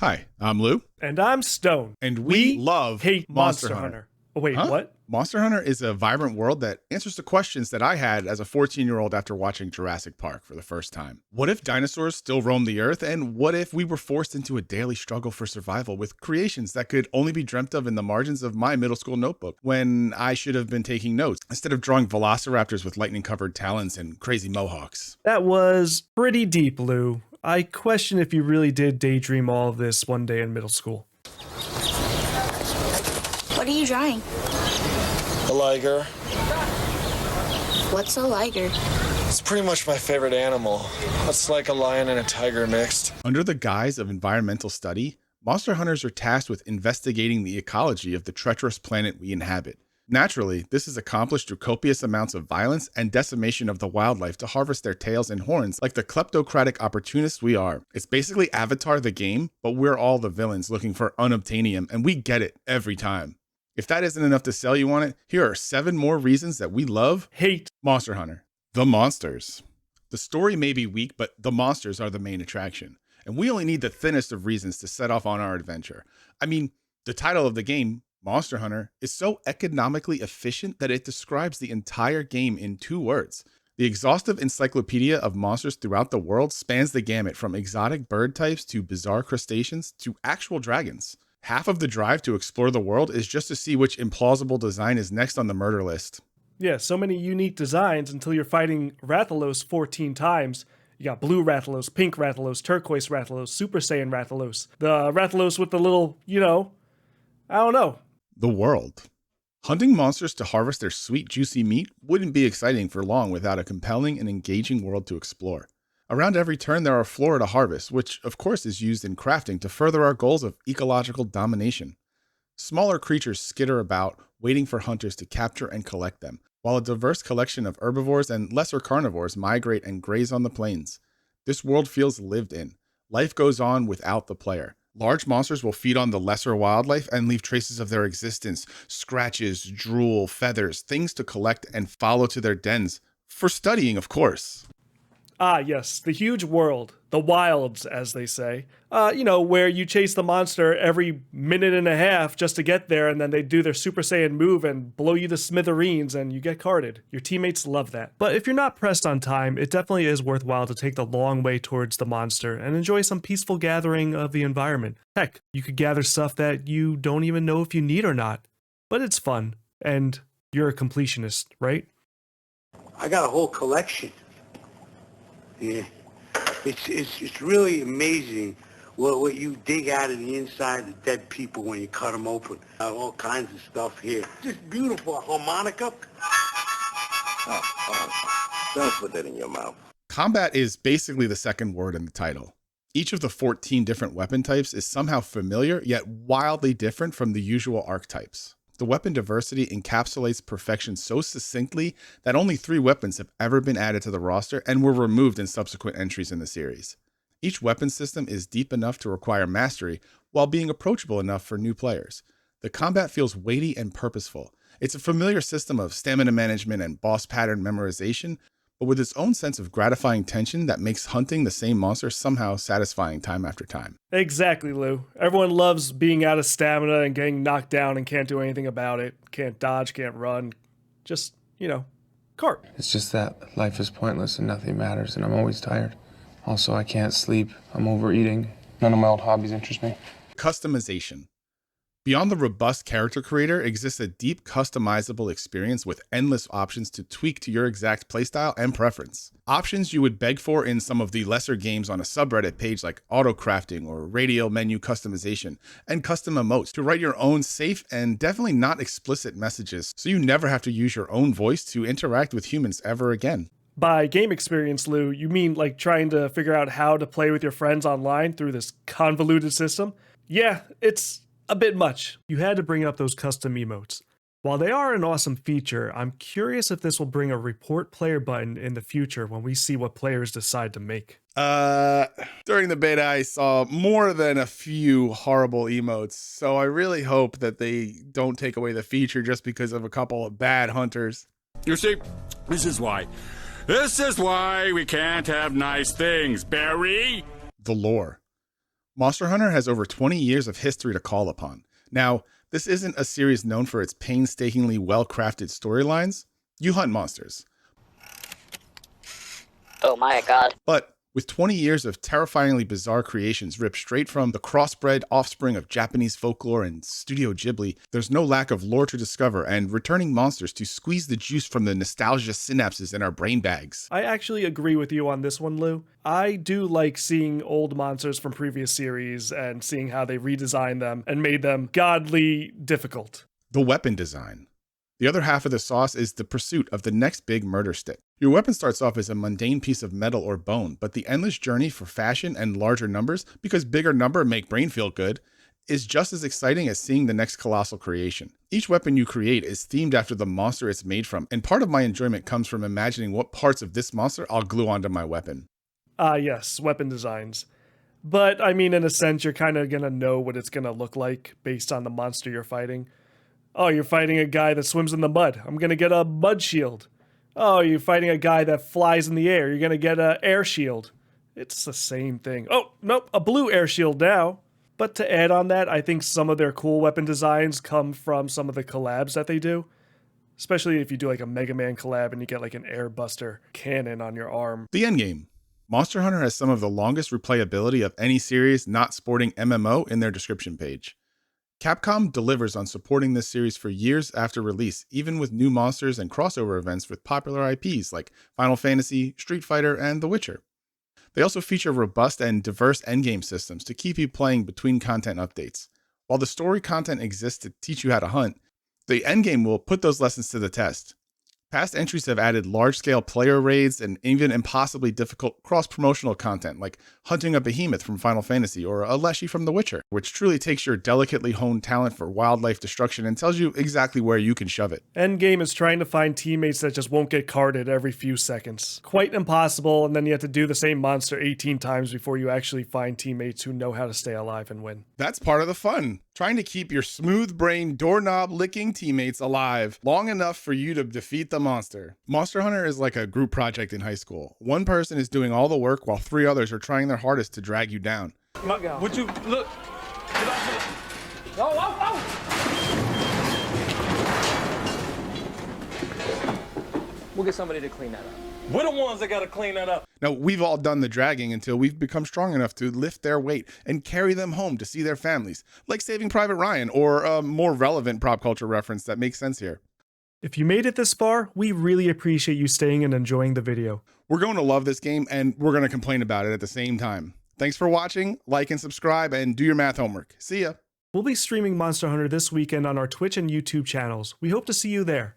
Hi, I'm Lou. And I'm Stone. And we love hate Monster Hunter. Oh, wait, what? Monster Hunter is a vibrant world that answers the questions that I had as a 14-year-old after watching Jurassic Park for the first time. What if dinosaurs still roam the earth? And what if we were forced into a daily struggle for survival with creations that could only be dreamt of in the margins of my middle school notebook when I should have been taking notes instead of drawing velociraptors with lightning-covered talons and crazy mohawks? That was pretty deep, Lou. I question if you really did daydream all of this one day in middle school. What are you drawing? A liger. What's a liger? It's pretty much my favorite animal. It's like a lion and a tiger mixed. Under the guise of environmental study, monster hunters are tasked with investigating the ecology of the treacherous planet we inhabit. Naturally, this is accomplished through copious amounts of violence and decimation of the wildlife to harvest their tails and horns like the kleptocratic opportunists we are. It's basically Avatar the game, but we're all the villains looking for unobtainium, and we get it every time. If that isn't enough to sell you on it, here are 7 more reasons that we hate Monster Hunter. The monsters. The story may be weak, but the monsters are the main attraction. And we only need the thinnest of reasons to set off on our adventure. I mean, the title of the game, Monster Hunter, is so economically efficient that it describes the entire game in 2 words. The exhaustive encyclopedia of monsters throughout the world spans the gamut from exotic bird types to bizarre crustaceans to actual dragons. Half of the drive to explore the world is just to see which implausible design is next on the murder list. Yeah, so many unique designs until you're fighting Rathalos 14 times. You got blue Rathalos, pink Rathalos, turquoise Rathalos, Super Saiyan Rathalos. The Rathalos with the little, I don't know. The world. Hunting monsters to harvest their sweet, juicy meat wouldn't be exciting for long without a compelling and engaging world to explore. Around every turn, there are flora to harvest, which of course is used in crafting to further our goals of ecological domination. Smaller creatures skitter about, waiting for hunters to capture and collect them, while a diverse collection of herbivores and lesser carnivores migrate and graze on the plains. This world feels lived in. Life goes on without the player. Large monsters will feed on the lesser wildlife and leave traces of their existence, scratches, drool, feathers, things to collect and follow to their dens, for studying, of course. Ah, yes, the huge world, the wilds, as they say. Where you chase the monster every minute and a half just to get there, and then they do their Super Saiyan move and blow you to smithereens, and you get carded. Your teammates love that. But if you're not pressed on time, it definitely is worthwhile to take the long way towards the monster and enjoy some peaceful gathering of the environment. Heck, you could gather stuff that you don't even know if you need or not. But it's fun, and you're a completionist, right? I got a whole collection. Yeah, it's really amazing what you dig out of the inside of dead people when you cut them open. All kinds of stuff here. Just beautiful harmonica. Don't put that in your mouth. Combat is basically the second word in the title. Each of the 14 different weapon types is somehow familiar, yet wildly different from the usual archetypes. The weapon diversity encapsulates perfection so succinctly that only 3 weapons have ever been added to the roster and were removed in subsequent entries in the series. Each weapon system is deep enough to require mastery while being approachable enough for new players. The combat feels weighty and purposeful. It's a familiar system of stamina management and boss pattern memorization, but with its own sense of gratifying tension that makes hunting the same monster somehow satisfying time after time. Exactly, Lou. Everyone loves being out of stamina and getting knocked down and can't do anything about it. Can't dodge, can't run. Just, cart. It's just that life is pointless and nothing matters, and I'm always tired. Also, I can't sleep. I'm overeating. None of my old hobbies interest me. Customization. Beyond the robust character creator exists a deep customizable experience with endless options to tweak to your exact playstyle and preference. Options you would beg for in some of the lesser games on a subreddit page like auto crafting or radial menu customization, and custom emotes to write your own safe and definitely not explicit messages so you never have to use your own voice to interact with humans ever again. By game experience, Lou, you mean like trying to figure out how to play with your friends online through this convoluted system? Yeah, it's a bit much. You had to bring up those custom emotes. While they are an awesome feature, I'm curious if this will bring a report player button in the future when we see what players decide to make. During the beta, I saw more than a few horrible emotes, so I really hope that they don't take away the feature just because of a couple of bad hunters. You see, this is why we can't have nice things, Barry. The lore. Monster Hunter has over 20 years of history to call upon. Now, this isn't a series known for its painstakingly well-crafted storylines. You hunt monsters. Oh my god. But with 20 years of terrifyingly bizarre creations ripped straight from the crossbred offspring of Japanese folklore and Studio Ghibli, there's no lack of lore to discover and returning monsters to squeeze the juice from the nostalgia synapses in our brain bags. I actually agree with you on this one, Lou. I do like seeing old monsters from previous series and seeing how they redesigned them and made them godly difficult. The weapon design. The other half of the sauce is the pursuit of the next big murder stick. Your weapon starts off as a mundane piece of metal or bone, but the endless journey for fashion and larger numbers, because bigger number make brain feel good, is just as exciting as seeing the next colossal creation. Each weapon you create is themed after the monster it's made from, and part of my enjoyment comes from imagining what parts of this monster I'll glue onto my weapon. Yes, weapon designs. But, I mean, in a sense, you're kind of going to know what it's going to look like based on the monster you're fighting. Oh, you're fighting a guy that swims in the mud. I'm going to get a mud shield. Oh, you're fighting a guy that flies in the air. You're going to get an air shield. It's the same thing. Oh, nope, a blue air shield now. But to add on that, I think some of their cool weapon designs come from some of the collabs that they do. Especially if you do like a Mega Man collab and you get like an airbuster cannon on your arm. The endgame. Monster Hunter has some of the longest replayability of any series not sporting MMO in their description page. Capcom delivers on supporting this series for years after release, even with new monsters and crossover events with popular IPs like Final Fantasy, Street Fighter, and The Witcher. They also feature robust and diverse endgame systems to keep you playing between content updates. While the story content exists to teach you how to hunt, the endgame will put those lessons to the test. Past entries have added large-scale player raids and even impossibly difficult cross-promotional content like hunting a behemoth from Final Fantasy or a Leshy from The Witcher, which truly takes your delicately honed talent for wildlife destruction and tells you exactly where you can shove it. Endgame is trying to find teammates that just won't get carded every few seconds. Quite impossible, and then you have to do the same monster 18 times before you actually find teammates who know how to stay alive and win. That's part of the fun. Trying to keep your smooth-brained, doorknob-licking teammates alive long enough for you to defeat the monster. Monster Hunter is like a group project in high school. One person is doing all the work while 3 others are trying their hardest to drag you down. Would you look? We'll get somebody to clean that up. We're the ones that gotta clean that up. Now, we've all done the dragging until we've become strong enough to lift their weight and carry them home to see their families, like Saving Private Ryan, or a more relevant pop culture reference that makes sense here. If you made it this far, we really appreciate you staying and enjoying the video. We're going to love this game, and we're going to complain about it at the same time. Thanks for watching, like and subscribe, and do your math homework. See ya! We'll be streaming Monster Hunter this weekend on our Twitch and YouTube channels. We hope to see you there.